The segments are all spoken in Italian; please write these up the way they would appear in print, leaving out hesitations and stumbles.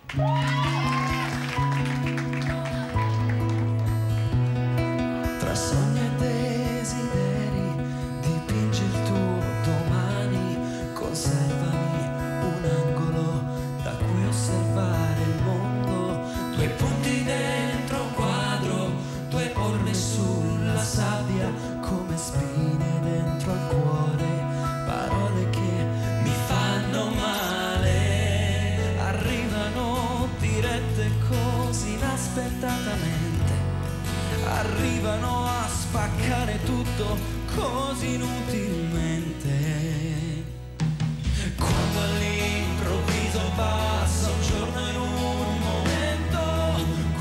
Tra sogni e desideri dipingi il tuo domani, conservami un angolo da cui osservare il mondo, due punti dentro un quadro, due orme sulla sabbia, come spine dentro al cuore, parole che mi fanno male, arrivano dirette così inaspettatamente, arrivano a spaccare tutto così inutilmente. Quando all'improvviso passa un giorno in un momento,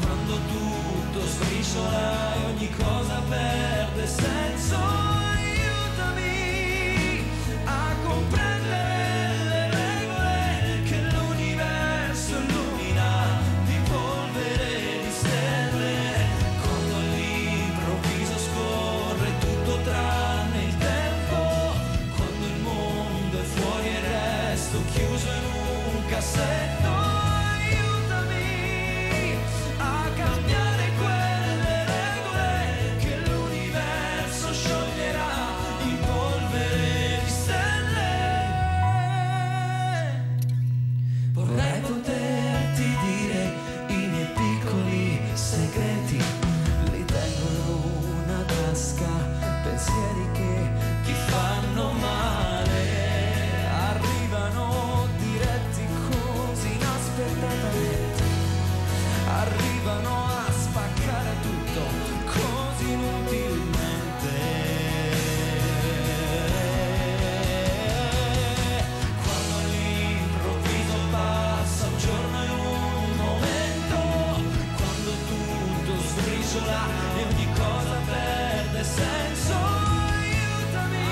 quando tutto sbriciola e ogni cosa perde senso, aiutami a comprendere le regole che l'universo illumina di polvere e di stelle. Quando all'improvviso scorre tutto tranne il tempo, quando il mondo è fuori e il resto chiuso in un cassetto, aiutami a cambiare quelle regole che l'universo scioglierà in polvere di stelle. Vorrei poterti dire i miei piccoli segreti, li tengo in una tasca, pensieri che ti fanno male, arrivano diretti così inaspettatamente, arrivano a spaccare tutto così inutilmente. Quando all'improvviso passa un giorno in un momento, quando tutto sbriciola e ogni cosa perde senso, aiutami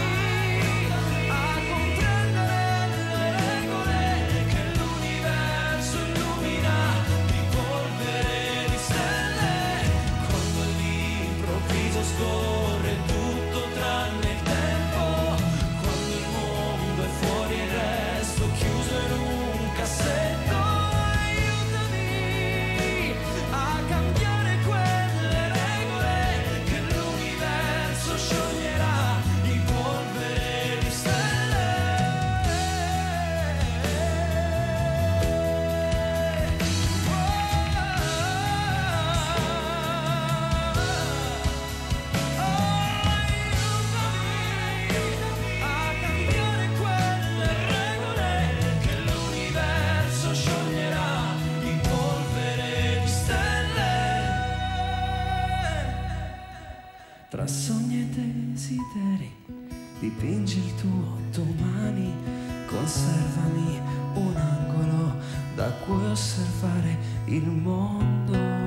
a comprendere le regole che l'universo illumina di polvere e di stelle. Quando all'improvviso scorre tutto tranne il tempo, quando il mondo è fuori e il resto chiuso in un cassetto, aiutami a cambiare quelle regole che l'universo scioglierà in polvere di stelle. Aiutami a cambiare quelle regole che l'universo scioglierà in polvere di stelle. Tra sogni e desideri dipingi il tuo domani, conservami un angolo da cui osservare il mondo.